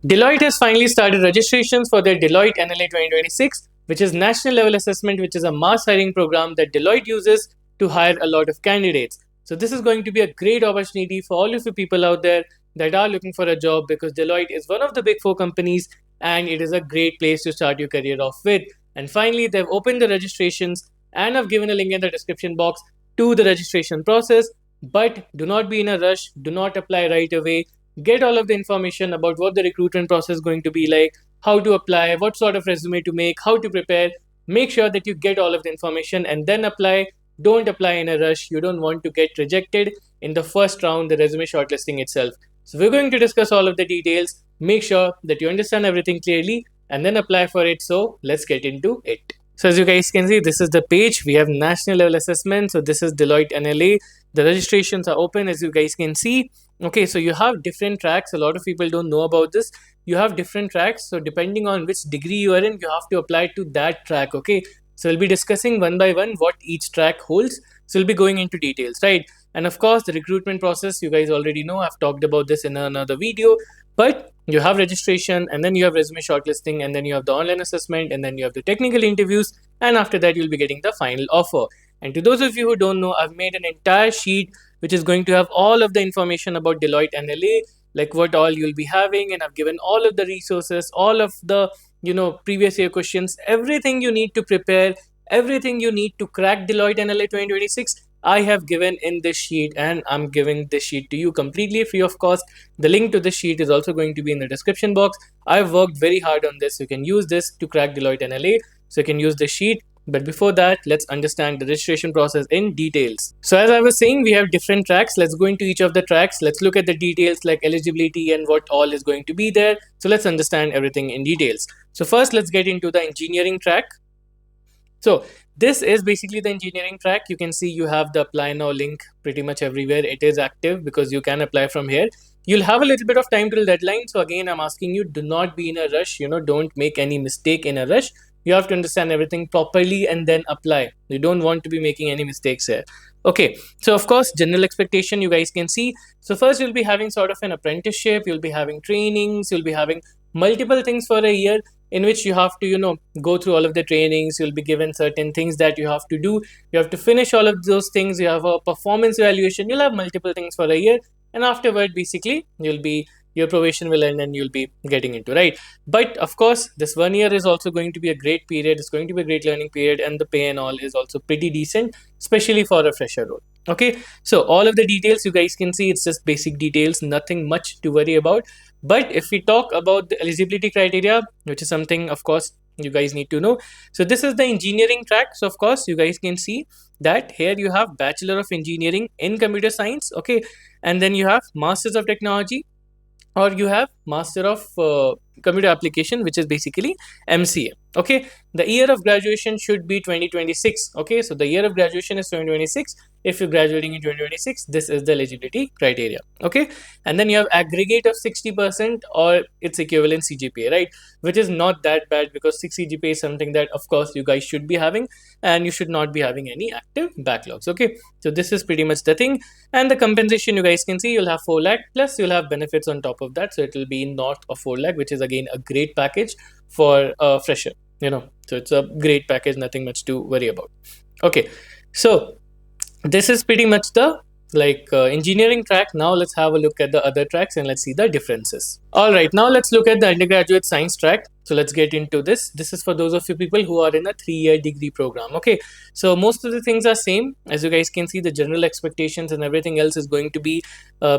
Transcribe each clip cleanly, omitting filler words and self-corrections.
Deloitte has finally started registrations for their Deloitte NLA 2026, which is national level assessment, which is a mass hiring program that Deloitte uses to hire a lot of candidates. So this is going to be a great opportunity for all of you people out there that are looking for a job, because Deloitte is one of the big four companies and it is a great place to start your career off with. And finally, they've opened the registrations and I've given a link in the description box to the registration process. But do not be in a rush, do not apply right away. Get all of the information about what the recruitment process is going to be like, how to apply, what sort of resume to make, how to prepare. Make sure that you get all of the information and then apply. Don't apply in a rush. You don't want to get rejected in the first round, the resume shortlisting itself. So we're going to discuss all of the details. Make sure that you understand everything clearly and then apply for it. So let's get into it. So as you guys can see, this is the page. We have national level assessment. So this is Deloitte NLA. The registrations are open, as you guys can see. Okay, so you have different tracks. A lot of people don't know about this. You have different tracks. So depending on which degree you are in, you have to apply to that track. Okay, so we'll be discussing one by one what each track holds. So we'll be going into details, right? And of course, the recruitment process, you guys already know. I've talked about this in another video. But you have registration, and then you have resume shortlisting, and then you have the online assessment, and then you have the technical interviews, and after that you'll be getting the final offer. And to those of you who don't know, I've made an entire sheet which is going to have all of the information about Deloitte NLA, like what all you'll be having, and I've given all of the resources, all of the previous year questions, everything you need to prepare, everything you need to crack Deloitte NLA 2026. I have given in this sheet, and I'm giving this sheet to you completely free of cost. The link to this sheet is also going to be in the description box. I've worked very hard on this. You can use this to crack Deloitte NLA. So you can use this sheet. But before that, let's understand the registration process in details. So as I was saying, we have different tracks. Let's go into each of the tracks. Let's look at the details like eligibility and what all is going to be there. So let's understand everything in details. So first, let's get into the engineering track. So this is basically the engineering track. You can see you have the apply now link pretty much everywhere. It is active because you can apply from here. You'll have a little bit of time till deadline. So again, I'm asking you, do not be in a rush. Don't make any mistake in a rush. You have to understand everything properly and then apply. You don't want to be making any mistakes here. Okay, so of course, general expectation you guys can see. So first you'll be having sort of an apprenticeship. You'll be having trainings. You'll be having multiple things for a year, in which you have to go through all of the trainings. You'll be given certain things that you have to do. You have to finish all of those things. You have a performance evaluation. You'll have multiple things for a year, and afterward basically your probation will end and you'll be getting into, right? But of course, this 1 year is also going to be a great period. It's going to be a great learning period, and the pay and all is also pretty decent, especially for a fresher role. Okay, so all of the details you guys can see, it's just basic details, nothing much to worry about. But if we talk about the eligibility criteria, which is something of course you guys need to know. So this is the engineering track. So of course you guys can see that here you have Bachelor of Engineering in Computer Science. Okay, and then you have Masters of Technology, or you have Master of Computer Application, which is basically MCA. Okay, the year of graduation should be 2026. Okay, so the year of graduation is 2026. If you're graduating in 2026, this is the eligibility criteria. Okay, and then you have aggregate of 60% or its equivalent CGPA, right? Which is not that bad, because 6 CGPA is something that of course you guys should be having, and you should not be having any active backlogs. Okay, so this is pretty much the thing. And the compensation you guys can see, you'll have 4 lakh plus you'll have benefits on top of that. So it will be north of 4 lakh, which is again a great package for a fresher. So it's a great package, nothing much to worry about. Okay, so this is pretty much the engineering track. Now let's have a look at the other tracks and let's see the differences. All right, now let's look at the undergraduate science track. So let's get into this. This is for those of you people who are in a 3-year degree program. Okay, so most of the things are same. As you guys can see, the general expectations and everything else is going to be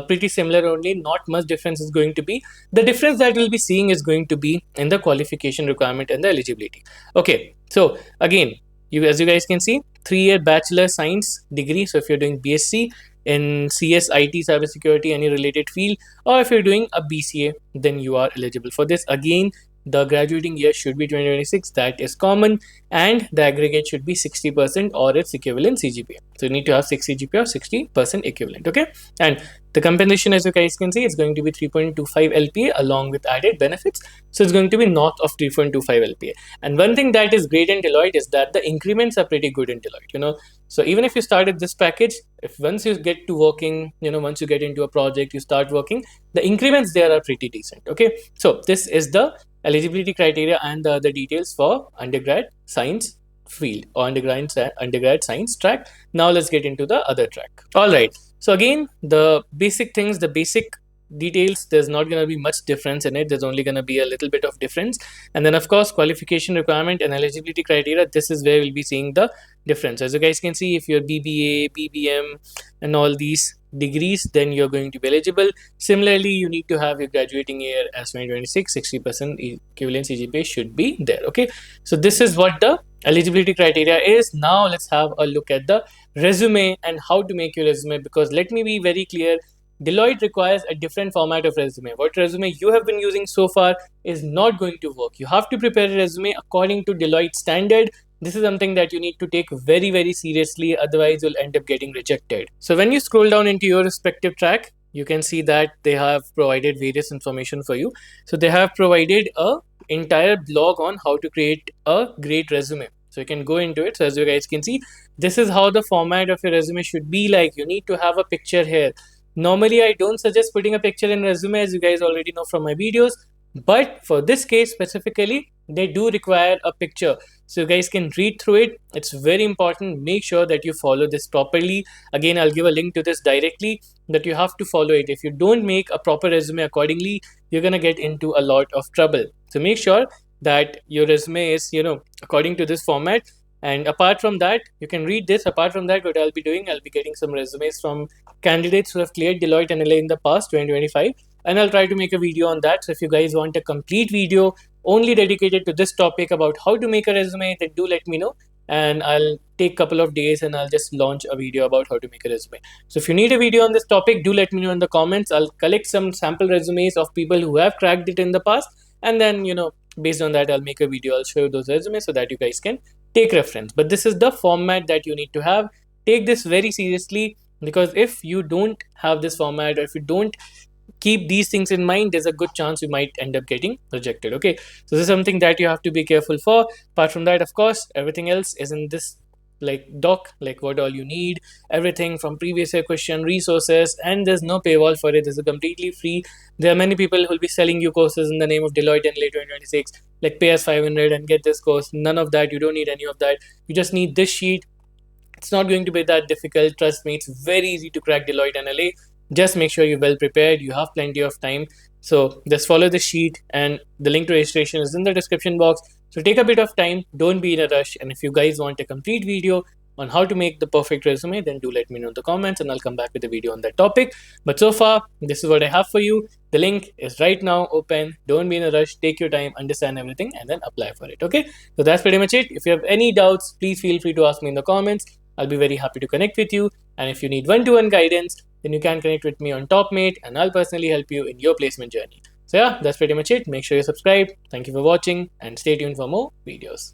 pretty similar only. Not much difference is going to be. The difference that we'll be seeing is going to be in the qualification requirement and the eligibility. Okay, so again, as you guys can see, 3-year bachelor science degree. So if you're doing BSc in CS, IT, cybersecurity, any related field, or if you're doing a BCA, then you are eligible for this. Again, the graduating year should be 2026. That is common, and the aggregate should be 60% or its equivalent CGPA. So you need to have 6 CGPA or 60% equivalent. Okay, and the compensation, as you guys can see, it's going to be 3.25 LPA along with added benefits. So it's going to be north of 3.25 LPA. And one thing that is great in Deloitte is that the increments are pretty good in Deloitte. So even if you started this package, if once you get to working, once you get into a project, you start working, the increments there are pretty decent. Okay, so this is the eligibility criteria and the other details for undergrad science field or undergrad science track. Now let's get into the other track. All right. So again, the basic things, the basic details, there's not going to be much difference in it. There's only going to be a little bit of difference. And then of course, qualification requirement and eligibility criteria, this is where we'll be seeing the difference. As you guys can see, if you're BBA, BBM and all these degrees, then you're going to be eligible. Similarly, you need to have your graduating year as 2026, 60% equivalent CGPA should be there. Okay, so this is what the eligibility criteria is. Now let's have a look at the resume and how to make your resume, because let me be very clear, Deloitte requires a different format of resume. What resume you have been using so far is not going to work. You have to prepare a resume according to Deloitte standard. This is something that you need to take very, very seriously, otherwise you'll end up getting rejected. So when you scroll down into your respective track, you can see that they have provided various information for you. So they have provided a entire blog on how to create a great resume. So you can go into it. So as you guys can see, this is how the format of your resume should be like. You need to have a picture here. Normally, I don't suggest putting a picture in resume, as you guys already know from my videos. But for this case specifically, they do require a picture. So you guys can read through it. It's very important. Make sure that you follow this properly. Again, I'll give a link to this directly, that you have to follow it. If you don't make a proper resume accordingly, you're going to get into a lot of trouble. So make sure that your resume is, according to this format. And apart from that, you can read this. Apart from that, what I'll be doing, I'll be getting some resumes from candidates who have cleared Deloitte NLA in the past 2025, and I'll try to make a video on that. So if you guys want a complete video only dedicated to this topic about how to make a resume, then do let me know, and I'll take a couple of days and I'll just launch a video about how to make a resume. So if you need a video on this topic, do let me know in the comments. I'll collect some sample resumes of people who have cracked it in the past, and then based on that, I'll make a video. I'll show you those resumes so that you guys can take reference. But this is the format that you need to have. Take this very seriously, because if you don't have this format, or if you don't keep these things in mind, there's a good chance you might end up getting rejected. Okay, so this is something that you have to be careful for. Apart from that, of course, everything else is in this doc, what all you need, everything from previous year question, resources, and there's no paywall for it. This is completely free. There are many people who will be selling you courses in the name of Deloitte NLA 2026, pay us 500 and get this course. None of that. You don't need any of that. You just need this sheet. It's not going to be that difficult. Trust me, it's very easy to crack Deloitte NLA. Just make sure you're well prepared. You have plenty of time. So just follow the sheet, and the link to registration is in the description box. So take a bit of time. Don't be in a rush. And if you guys want a complete video on how to make the perfect resume, then do let me know in the comments, and I'll come back with a video on that topic. But so far, this is what I have for you. The link is right now open. Don't be in a rush. Take your time, understand everything, and then apply for it. Okay, so that's pretty much it. If you have any doubts, please feel free to ask me in the comments. I'll be very happy to connect with you. And if you need one-to-one guidance, then you can connect with me on TopMate, and I'll personally help you in your placement journey. So yeah, that's pretty much it. Make sure you subscribe. Thank you for watching, and stay tuned for more videos.